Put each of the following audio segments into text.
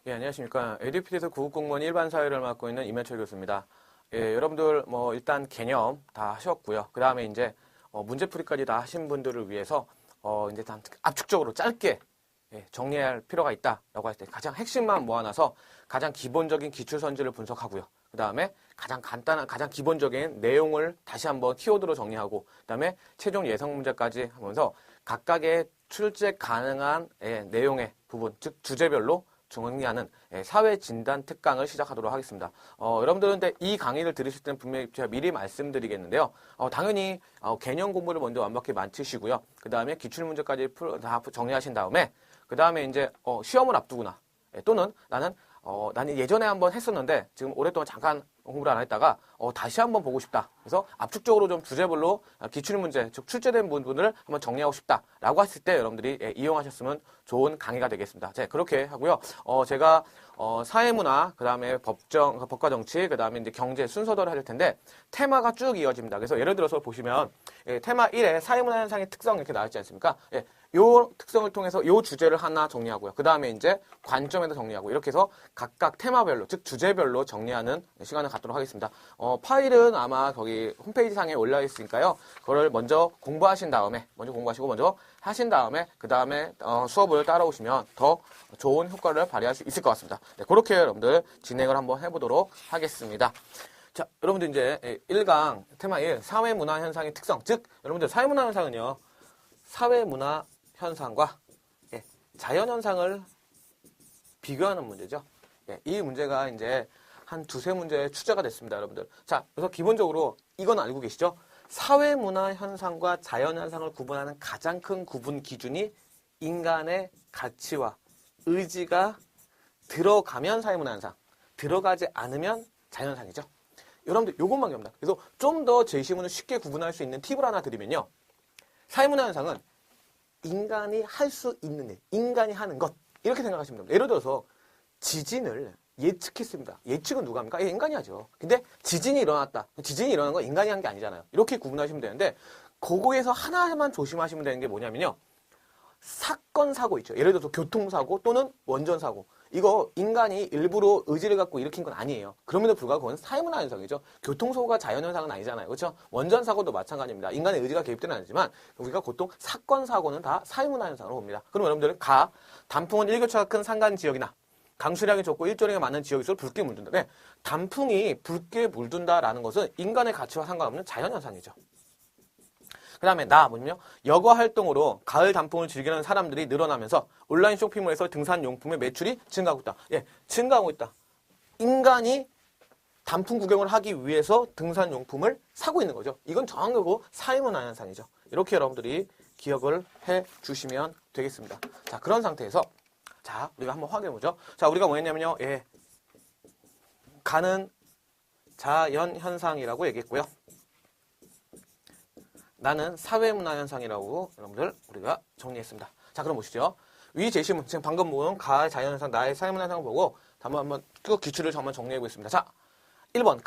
예, 안녕하십니까. 에듀피에서 구급공무원 일반사회를 맡고 있는 임현철 교수입니다. 예, 여러분들 일단 개념 다 하셨고요. 그 다음에 이제 문제풀이까지 다 하신 분들을 위해서 이제 단 압축적으로 짧게 정리할 필요가 있다라고 할 때 가장 핵심만 모아놔서 가장 기본적인 기출선지를 분석하고요. 그 다음에 가장 간단한, 가장 기본적인 내용을 다시 한번 키워드로 정리하고, 그 다음에 최종 예상 문제까지 하면서 각각의 출제 가능한 내용의 부분, 즉 주제별로 정리하는 사회진단 특강을 시작하도록 하겠습니다. 여러분들은 이 강의를 들으실 때는 분명히 제가 미리 말씀드리겠는데요. 당연히 개념 공부를 먼저 완벽히 마치시고요. 그 다음에 기출문제까지 다 정리하신 다음에 그 다음에 이제 시험을 앞두거나 또는 나는 예전에 한번 했었는데 지금 오랫동안 잠깐 공부를 안 했다가 다시 한번 보고 싶다. 그래서 압축적으로 좀 주제별로 기출문제, 즉 출제된 부분을 한번 정리하고 싶다라고 했을 때 여러분들이 이용하셨으면 좋은 강의가 되겠습니다. 자, 그렇게 하고요. 제가 사회문화, 그 다음에 법과 정치, 그 다음에 이제 경제 순서대로 할 텐데 테마가 쭉 이어집니다. 그래서 예를 들어서 보시면 테마 1에 사회문화 현상의 특성 이렇게 나왔지 않습니까? 요 특성을 통해서 요 주제를 하나 정리하고요. 그 다음에 이제 관점에도 정리하고 이렇게 해서 각각 테마별로, 즉 주제별로 정리하는 시간을 갖도록 하겠습니다. 파일은 아마 거기 홈페이지 상에 올려 있으니까요. 그거를 먼저 공부하신 다음에, 먼저 하신 다음에 그 다음에 수업을 따라오시면 더 좋은 효과를 발휘할 수 있을 것 같습니다. 네, 그렇게 여러분들 진행을 한번 해보도록 하겠습니다. 자, 여러분들 이제 1강 테마 1 사회문화 현상의 특성, 즉 여러분들 사회문화 현상은요. 사회문화 현상과 자연현상을 비교하는 문제죠. 이 문제가 이제 한 두세 문제 출제가 됐습니다, 여러분들. 자, 그래서 기본적으로 이건 알고 계시죠? 사회문화 현상과 자연현상을 구분하는 가장 큰 구분 기준이 인간의 가치와 의지가 들어가면 사회문화 현상, 들어가지 않으면 자연현상이죠. 여러분들 요것만 기억합니다. 그래서 좀 더 제시문을 쉽게 구분할 수 있는 팁을 하나 드리면요. 사회문화 현상은 인간이 할 수 있는 일, 인간이 하는 것 이렇게 생각하시면 됩니다. 예를 들어서 지진을 예측했습니다. 예측은 누가 합니까? 인간이 하죠. 근데 지진이 일어났다. 지진이 일어난 건 인간이 한 게 아니잖아요. 이렇게 구분하시면 되는데 그거에서 하나만 조심하시면 되는 게 뭐냐면요. 사건, 사고 있죠. 예를 들어서 교통사고 또는 원전사고. 이거 인간이 일부러 의지를 갖고 일으킨 건 아니에요. 그럼에도 불구하고 그건 사회문화 현상이죠. 교통사고가 자연현상은 아니잖아요. 그렇죠? 원전사고도 마찬가지입니다. 인간의 의지가 개입되는 아니지만 우리가 보통 사건, 사고는 다 사회문화 현상으로 봅니다. 그럼 여러분들은 단풍은 일교차가 큰 산간지역이나 강수량이 적고 일조량이 많은 지역일수록 붉게 물든다. 네, 단풍이 붉게 물든다라는 것은 인간의 가치와 상관없는 자연현상이죠. 그 다음에 여가 활동으로 가을 단풍을 즐기는 사람들이 늘어나면서 온라인 쇼핑몰에서 등산용품의 매출이 증가하고 있다. 증가하고 있다. 인간이 단풍 구경을 하기 위해서 등산용품을 사고 있는 거죠. 이건 정확하고 사회문화 현상이죠. 이렇게 여러분들이 기억을 해 주시면 되겠습니다. 자, 그런 상태에서 자, 우리가 한번 확인해보죠. 자, 우리가 뭐 했냐면요. 가는 자연현상이라고 얘기했고요. 나는 사회문화 현상이라고 여러분들 우리가 정리했습니다. 자, 그럼 보시죠. 위 제시문, 지금 방금 본 자연현상, 나의 사회문화 현상을 보고 한번 쭉 기출을 한번 정리해 보겠습니다. 자, 1번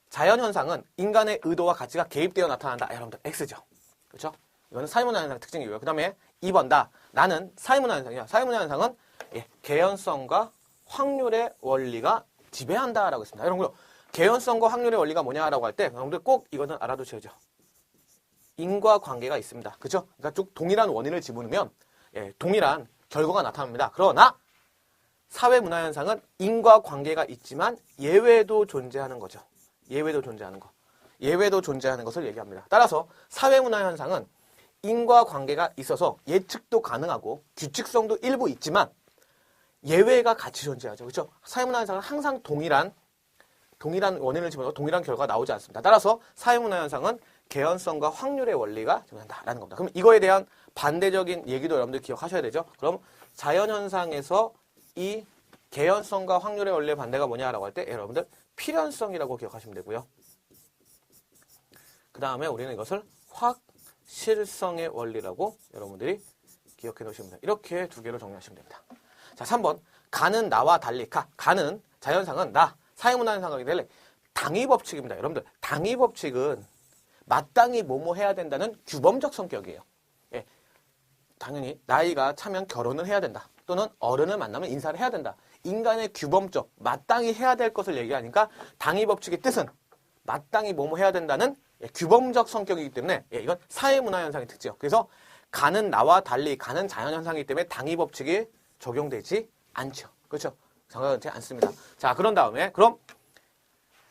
자연현상은 인간의 의도와 가치가 개입되어 나타난다. 여러분들 X죠. 그렇죠? 이거는 사회문화 현상의 특징이고요. 그 다음에 2번 나는 사회문화 현상이야. 사회문화 현상은 개연성과 확률의 원리가 지배한다라고 했습니다. 여러분, 개연성과 확률의 원리가 뭐냐라고 할 때 여러분들 꼭 이거는 알아두셔야죠. 인과관계가 있습니다. 그죠? 그러니까 쭉 동일한 원인을 집어넣으면 동일한 결과가 나타납니다. 그러나 사회문화현상은 인과관계가 있지만 예외도 존재하는 거죠. 예외도 존재하는 것을 얘기합니다. 따라서 사회문화현상은 인과관계가 있어서 예측도 가능하고 규칙성도 일부 있지만 예외가 같이 존재하죠. 그렇죠? 사회문화현상은 항상 동일한 원인을 집어넣어 동일한 결과가 나오지 않습니다. 따라서 사회문화현상은 개연성과 확률의 원리가 존재한다라는 겁니다. 그럼 이거에 대한 반대적인 얘기도 여러분들 기억하셔야 되죠. 그럼 자연현상에서 이 개연성과 확률의 원리의 반대가 뭐냐라고 할 때 여러분들 필연성이라고 기억하시면 되고요. 그 다음에 우리는 이것을 확실성의 원리라고 여러분들이 기억해 놓으시면 됩니다. 이렇게 두 개로 정리하시면 됩니다. 자, 3번 가는 나와 달리 가는 자연상은 사회문화 현상이 될 당위법칙입니다. 여러분들 당위법칙은 마땅히 뭐뭐 해야 된다는 규범적 성격이에요. 당연히 나이가 차면 결혼을 해야 된다. 또는 어른을 만나면 인사를 해야 된다. 인간의 규범적, 마땅히 해야 될 것을 얘기하니까 당위법칙의 뜻은 마땅히 뭐뭐 해야 된다는 규범적 성격이기 때문에 이건 사회문화현상의 특징이에요. 그래서 가는 나와 달리 가는 자연현상이기 때문에 당위법칙이 적용되지 않죠. 그렇죠? 적용되지 않습니다. 자, 그런 다음에 그럼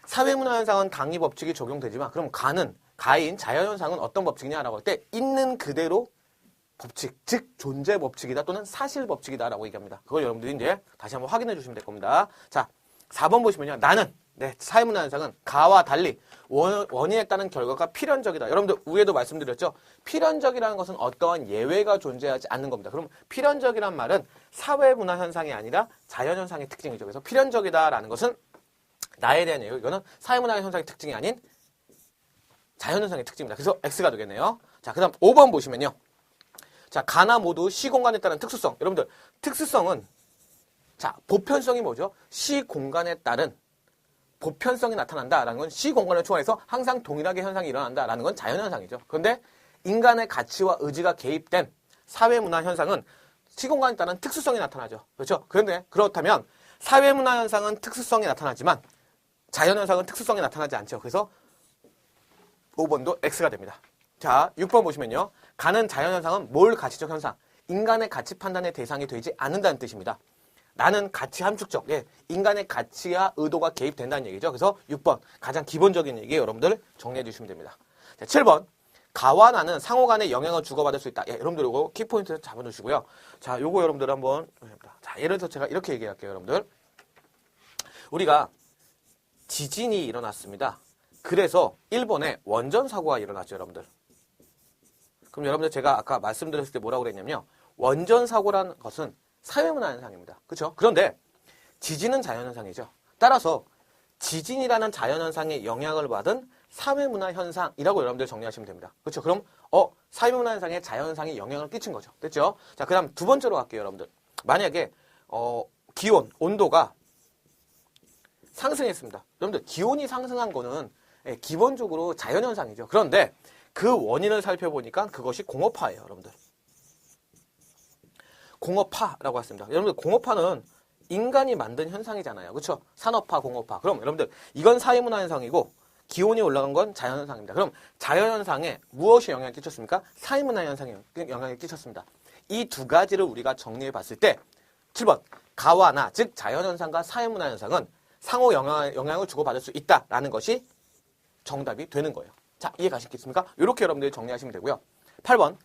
사회문화현상은 당위법칙이 적용되지만 그럼 가인 자연현상은 어떤 법칙이냐라고 할 때 있는 그대로 법칙, 즉 존재 법칙이다 또는 사실 법칙이다라고 얘기합니다. 그걸 여러분들이 이제 다시 한번 확인해 주시면 될 겁니다. 자, 4번 보시면요. 나는 사회문화 현상은 가와 달리 원인에 따른 결과가 필연적이다. 여러분들 위에도 말씀드렸죠. 필연적이라는 것은 어떠한 예외가 존재하지 않는 겁니다. 그럼 필연적이란 말은 사회문화 현상이 아니라 자연현상의 특징이죠. 그래서 필연적이다라는 것은 나에 대한 예외. 이거는 사회문화 현상의 특징이 아닌 자연현상의 특징입니다. 그래서 X가 되겠네요. 자, 그 다음 5번 보시면요. 자, 가나 모두 시공간에 따른 특수성. 여러분들, 특수성은, 자, 보편성이 뭐죠? 시공간에 따른 보편성이 나타난다라는 건 시공간을 초월해서 항상 동일하게 현상이 일어난다라는 건 자연현상이죠. 그런데 인간의 가치와 의지가 개입된 사회문화 현상은 시공간에 따른 특수성이 나타나죠. 그렇죠? 그런데 그렇다면 사회문화 현상은 특수성이 나타나지만 자연현상은 특수성이 나타나지 않죠. 그래서 5번도 X가 됩니다. 자, 6번 보시면요. 가는 자연현상은 뭘 가치적 현상? 인간의 가치 판단의 대상이 되지 않는다는 뜻입니다. 나는 가치 함축적, 인간의 가치와 의도가 개입된다는 얘기죠. 그래서 6번, 가장 기본적인 얘기 여러분들 정리해 주시면 됩니다. 자, 7번, 가와 나는 상호 간의 영향을 주고받을 수 있다. 여러분들 이거 키포인트 잡아주시고요. 자, 요거 여러분들 한번, 자, 예를 들어서 제가 이렇게 얘기할게요, 여러분들. 우리가 지진이 일어났습니다. 그래서 일본에 원전 사고가 일어났죠, 여러분들. 그럼 여러분들 제가 아까 말씀드렸을 때 뭐라고 그랬냐면요. 원전 사고라는 것은 사회문화 현상입니다. 그렇죠? 그런데 지진은 자연현상이죠. 따라서 지진이라는 자연현상의 영향을 받은 사회문화 현상이라고 여러분들 정리하시면 됩니다. 그렇죠? 그럼 사회문화 현상에 자연현상이 영향을 끼친 거죠. 됐죠? 자, 그 다음 두 번째로 갈게요, 여러분들. 만약에 기온, 온도가 상승했습니다. 여러분들 기온이 상승한 거는 기본적으로 자연현상이죠. 그런데 그 원인을 살펴보니까 그것이 공업화예요, 여러분들. 공업화라고 했습니다. 여러분들 공업화는 인간이 만든 현상이잖아요. 그렇죠? 산업화, 공업화. 그럼 여러분들 이건 사회문화 현상이고 기온이 올라간 건 자연현상입니다. 그럼 자연현상에 무엇이 영향을 끼쳤습니까? 사회문화 현상에 영향을 끼쳤습니다. 이 두 가지를 우리가 정리해 봤을 때 7번 가와 나, 즉 자연현상과 사회문화 현상은 상호 영향을 주고받을 수 있다라는 것이 정답이 되는 거예요. 자, 이해 가시겠습니까? 이렇게 여러분들이 정리하시면 되고요. 8번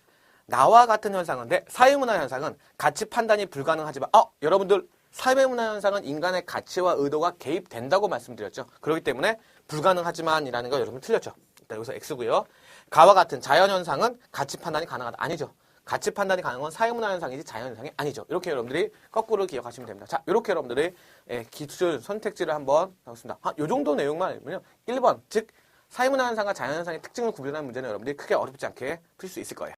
나와 같은 현상인데 사회문화 현상은 가치 판단이 불가능하지만 여러분들 사회문화 현상은 인간의 가치와 의도가 개입된다고 말씀드렸죠. 그렇기 때문에 불가능하지만이라는 거 여러분 틀렸죠. 일단 여기서 X고요. 가와 같은 자연현상은 가치 판단이 가능하다. 아니죠. 가치 판단이 가능한 건 사회문화 현상이지 자연현상이 아니죠. 이렇게 여러분들이 거꾸로 기억하시면 됩니다. 자, 이렇게 여러분들이 기출 선택지를 한번 나왔습니다. 이 정도 내용만 알면요. 1번, 즉 사회문화 현상과 자연현상의 특징을 구별하는 문제는 여러분들이 크게 어렵지 않게 풀 수 있을 거예요.